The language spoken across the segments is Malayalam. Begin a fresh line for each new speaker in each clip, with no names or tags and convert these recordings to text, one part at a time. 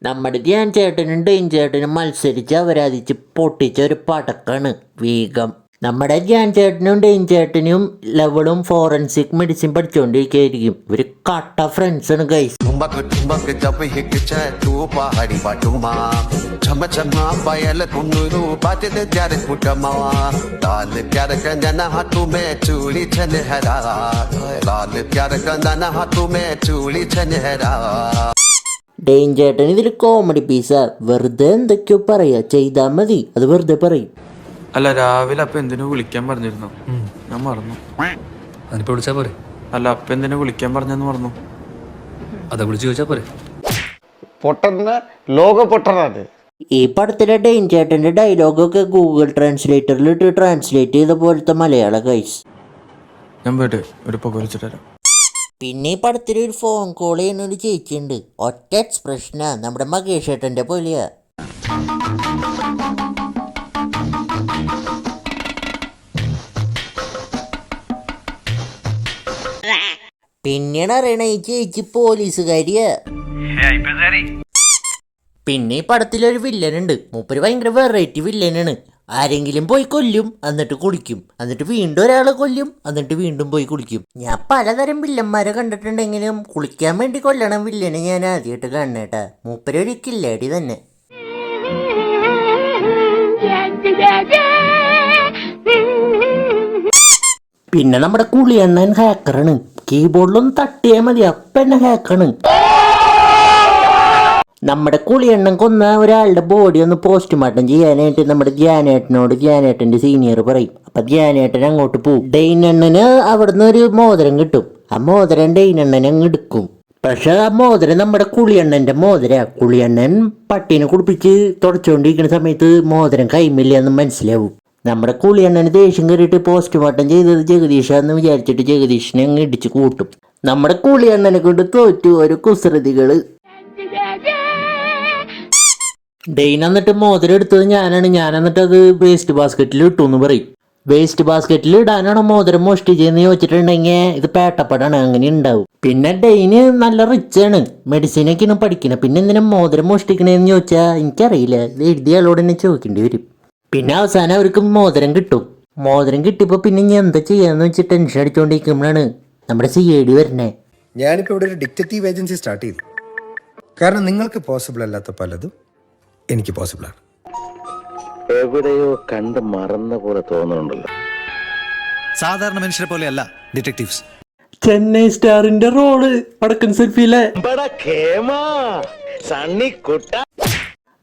നമ്മുടെ ധ്യാൻ ചേട്ടനും ഡെയിൻ ചേട്ടനും മത്സരിച്ച് അവരാധിച്ച് പൊട്ടിച്ച ഒരു പടക്കാണ് വീഗം. നമ്മുടെ ധ്യാൻ ചേട്ടനും ഡെയിൻ ചേട്ടനും ലെവലും ഫോറൻസിക് മെഡിസിൻ പഠിച്ചുകൊണ്ടിരിക്കുകയായിരിക്കും. ഇവര് കട്ട ഫ്രണ്ട്സ് ആണ് ഗൈസ്. ഡെയിൻ ചേട്ടൻ ഇതിൽ കോമഡി പീസാ. വെറുതെ എന്തൊക്കെയോ പറയാ, ചെയ്താൽ മതി, അത് വെറുതെ പറയും.
അല്ല രാവിലെ അപ്പൊ എന്തിനു വിളിക്കാൻ പറഞ്ഞിരുന്നു? ഞാൻ മറന്നു.
അതിനിപ്പോ വിളിച്ചാ പോരെ?
അല്ല അപ്പൊ എന്തിനു വിളിക്കാൻ പറഞ്ഞെന്ന് മറന്നു.
അതെ വിളിച്ചു ചോദിച്ചാ പോരെ?
പൊട്ടന് ലോക പൊട്ടനാണ്.
ഈ പടത്തിലെ ഡെയിൻ ചേട്ടന്റെ ഡയലോഗൊക്കെ ഗൂഗിൾ ട്രാൻസ്ലേറ്ററിൽ ഇട്ട് ട്രാൻസ്ലേറ്റ് ചെയ്ത പോലത്തെ മലയാള ഗൈസ്.
ഞാൻ പോയിട്ട് ഒരു പുക വിളിച്ചിട്ട് വരാം.
പിന്നെ ഈ പടത്തിൽ ഒരു ഫോൺ കോൾ ചെയ്യുന്ന ഒരു ചേച്ചിയുണ്ട്. ഒറ്റ എക്സ്പ്രഷനാ, നമ്മുടെ മകേഷ് ഏട്ടന്റെ പോലെയാ. പിന്നീട് അറിയണ ഈ ചേച്ചി പോലീസുകാരിയാ. പിന്നെ ഈ പടത്തിലൊരു വില്ലനുണ്ട്. മൂപ്പര് ഭയങ്കര വെറൈറ്റി വില്ലനാണ്. ആരെങ്കിലും പോയി കൊല്ലും, എന്നിട്ട് കുളിക്കും, എന്നിട്ട് വീണ്ടും ഒരാളെ കൊല്ലും, എന്നിട്ട് വീണ്ടും പോയി കുളിക്കും. ഞാൻ പലതരം വില്ലന്മാരെ കണ്ടിട്ടുണ്ടെങ്കിലും കുളിക്കാൻ വേണ്ടി കൊല്ലണം വില്ലനെ ഞാൻ ആദ്യമായിട്ട് കാണണേട്ടാ. മൂപ്പര് ഒരു കില്ലാടി തന്നെ. പിന്നെ നമ്മുടെ കുളിയണ്ണൻ ഹാക്കറാണ്. കീബോർഡിലൊന്ന് തട്ടിയാൽ മതി, അപ്പം തന്നെ ഹാക്കാണ്. നമ്മുടെ കുളിയണ്ണൻ കൊന്ന ഒരാളുടെ ബോഡി ഒന്ന് പോസ്റ്റ്മോർട്ടം ചെയ്യാനായിട്ട് നമ്മുടെ ധ്യാനേട്ടനോട് ധ്യാനേട്ടൻ്റെ സീനിയർ പറയും. അപ്പം ധ്യാനേട്ടൻ അങ്ങോട്ട് പോകും. ഡെയിനണ്ണന് അവിടുന്ന് ഒരു മോതിരം കിട്ടും. ആ മോതിരം ഡെയിനണ്ണൻ അങ്ങ് എടുക്കും. പക്ഷെ ആ മോതിരം നമ്മുടെ കുളിയണ്ണൻ്റെ മോതിര. കുളിയണ്ണൻ പട്ടീനെ കുടിപ്പിച്ച് തുടച്ചുകൊണ്ടിരിക്കുന്ന സമയത്ത് മോതിരം കൈമില്ല എന്ന് മനസ്സിലാവും. നമ്മുടെ കുളിയണ്ണന് ദേഷ്യം കയറിയിട്ട് പോസ്റ്റ്മോർട്ടം ചെയ്തത് ജഗദീഷാന്ന് വിചാരിച്ചിട്ട് ജഗദീഷിനെ അങ്ങ് ഇടിച്ച് കൂട്ടും. നമ്മുടെ കുളിയണ്ണനെ കൊണ്ട് തോറ്റു ഒരു കുസൃതികള്. ഡെയിൻ എന്നിട്ട് മോതിരം എടുത്തത് ഞാനാണ്. ഞാൻ എന്നിട്ട് അത് വേസ്റ്റ് ബാസ്ക്കറ്റിൽ ഇട്ടു എന്ന് പറയും. വേസ്റ്റ് ബാസ്ക്കറ്റിൽ ഇടാനാണോ മോതിരം മോഷ്ടിച്ചെന്ന് ചോദിച്ചിട്ടുണ്ടെങ്കിൽ ഇത് പേട്ടപ്പടാണ്, അങ്ങനെ ഉണ്ടാവും. പിന്നെ ഡെയിന് നല്ല റിച്ചാണ്, മെഡിസിനൊക്കെയാണ് പഠിക്കുന്നത്. പിന്നെ എന്തിനാ മോതിരം മോഷ്ടിക്കണേന്ന് ചോദിച്ചാൽ എനിക്കറിയില്ല, ഇത് എഴുതിയ ആളോട് തന്നെ ചോദിക്കേണ്ടി വരും. പിന്നെ അവസാനം അവർക്ക് മോതിരം കിട്ടും. മോതിരം കിട്ടിയപ്പോൾ പിന്നെ ഞാൻ എന്താ ചെയ്യാന്ന് വെച്ച് ടെൻഷൻ അടിച്ചുകൊണ്ടിരിക്കുമ്പോഴാണ് നമ്മുടെ CID വരണേ.
ഞാനിപ്പോൾ ഇവിടെ ഒരു ഡിറ്റക്റ്റീവ് ഏജൻസി സ്റ്റാർട്ട് ചെയ്തു. കാരണം നിങ്ങൾക്ക് പോസിബിൾ അല്ലാത്ത പലതും എനിക്ക് പോസിബിളാണ്.
എവിടെയോ കണ്ട് മറന്ന പോലെ തോന്നുന്നുണ്ടല്ലോ.
സാധാരണ മനുഷ്യരെ പോലെയല്ല ഡിറ്റക്റ്റീവ്സ്.
ചെന്നൈ സ്റ്റാറിന്റെ റോള് വടക്കൻ സെൽഫിയിലെ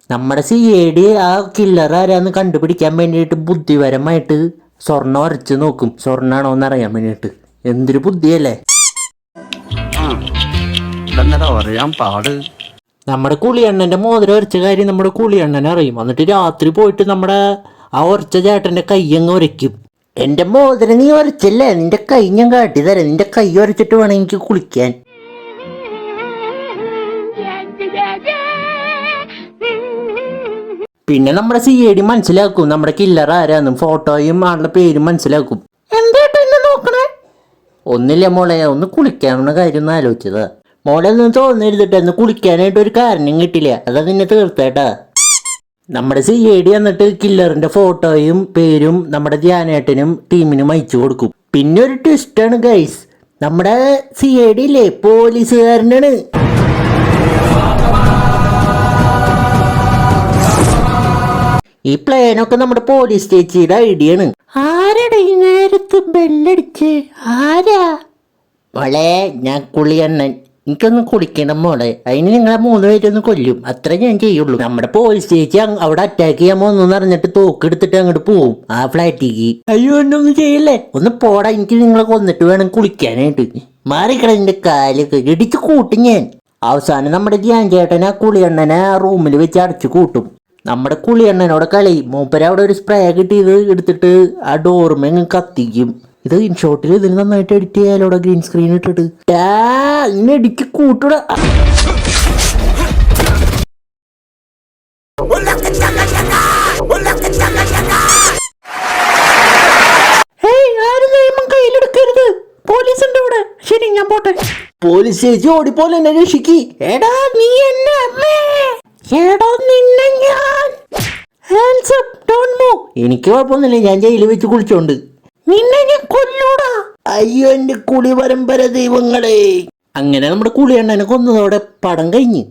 നമ്മുടെ CID ആ കില്ലർ ആരാന്ന് കണ്ടുപിടിക്കാൻ വേണ്ടിയിട്ട് ബുദ്ധിപരമായിട്ട് സ്വർണ്ണം ഉരച്ച് നോക്കും, സ്വർണ്ണാണോന്ന് അറിയാൻ വേണ്ടിയിട്ട്. എന്തൊരു ബുദ്ധിയല്ലേ. നമ്മുടെ കുളിയണ്ണന്റെ മോതിരം ഉരച്ച കാര്യം നമ്മുടെ കുളിയണ്ണനെ അറിയും. എന്നിട്ട് രാത്രി പോയിട്ട് നമ്മുടെ ആ ഉരച്ച ചേട്ടന്റെ കൈ അങ്ങ് ഉരയ്ക്കും. എന്റെ മോതിരം നീ ഉരച്ചല്ലേ, നിന്റെ കൈ ഞാൻ കാട്ടി തരാം, നിന്റെ കൈ ഉരച്ചിട്ട് വേണം എനിക്ക് കുളിക്കാൻ. പിന്നെ നമ്മുടെ CID മനസ്സിലാക്കും നമ്മുടെ കില്ലർ ആരാന്നും, ഫോട്ടോയും ആളുടെ പേരും മനസ്സിലാക്കും. എന്താ എന്നെ നോക്കണേ? ഒന്നില്ല മോളെ, ഒന്ന് കുളിക്കാനുള്ള കാര്യം ഒന്ന് ആലോചിച്ചതാ. മോളെ ഒന്നും തോന്നരുതിട്ട്, എന്ന് കുളിക്കാനായിട്ട് ഒരു കാരണം കിട്ടില്ല, അതാ നിന്നെ തീർത്തേട്ടാ. നമ്മുടെ CID എന്നിട്ട് കില്ലറിന്റെ ഫോട്ടോയും പേരും നമ്മുടെ ധ്യാനേട്ടനും ടീമിനും അയച്ചു കൊടുക്കും. പിന്നെ ഒരു ട്വിസ്റ്റാണ് ഗൈസ്, നമ്മുടെ CID ഇല്ലേ പോലീസുകാരനാണ്. ഈ പ്ലാനൊക്കെ നമ്മുടെ പോലീസ് ചേച്ചിയുടെ ഐഡിയ ആണ്. ആരടാ ഈ നേരത്ത് ബെല്ലടിച്ച്? ആരാ മോളെ? ഞാൻ കുളിയണ്ണൻ, എനിക്കൊന്ന് കുളിക്കണം മോളെ. അതിന് നിങ്ങളെ 3 പേരൊന്ന് കൊല്ലും, അത്ര ഞാൻ ചെയ്യുള്ളൂ. നമ്മുടെ പോലീസ് ചേച്ചി അവിടെ അറ്റാക്ക് ചെയ്യാൻ പോകുന്നു അറിഞ്ഞിട്ട് തോക്കെടുത്തിട്ട് അങ്ങോട്ട് പോവും ആ ഫ്ലാറ്റിക്ക്. അയ്യോ എന്നൊന്നും ചെയ്യല്ലേ, ഒന്ന് പോടാ, എനിക്ക് നിങ്ങളെ കൊന്നിട്ട് വേണം കുളിക്കാനായിട്ട്. മാറിക്കടന്റെ കാലൊക്കെ ഇടിച്ച് കൂട്ടും ഞാൻ. അവസാനം നമ്മുടെ ധ്യാൻ ചേട്ടൻ ആ കുളിയണ്ണനെ ആ റൂമിൽ വെച്ച് അടച്ചു കൂട്ടും. നമ്മുടെ കുളിയണ്ണനോട് കളി. മൂപ്പര അവിടെ ഒരു സ്പ്രേ കിട്ടിയത് എടുത്തിട്ട് ആ ഡോർമേങ്ങ് കത്തിക്കും. ഇത് ഇൻഷോട്ടിൽ ഇതിന് നന്നായിട്ട് എഡിറ്റ് ചെയ്യാലോടെ, ഗ്രീൻ സ്ക്രീൻ ഇട്ടിട്ട് ഇങ്ങനെ ഇടിക്ക് കൂട്ടൂട. കയ്യിലെടുക്കരുത്, പോലീസ് ഉണ്ട് ഇവിടെ. ശരി ഞാൻ പോട്ടെ. പോലീസ് ചേച്ചി ഓടിപ്പോലെ എന്നെ രക്ഷിക്ക്. എടാ നീ എന്നെ എടാ നിന്നെ ഞാൻ Hands up, don't move. എനിക്ക് കുഴപ്പമൊന്നുമില്ല, ഞാൻ ജയിലിൽ വെച്ച് കുളിച്ചോണ്ട്. നിന്നെ ഞാൻ കൊല്ലൂടാ. അയ്യോ എന്റെ കുളി പരമ്പര ദൈവങ്ങളെ. അങ്ങനെ നമ്മുടെ കുളിയണ്ണനെ കൊന്നതോടെ പടം കഴിഞ്ഞ്.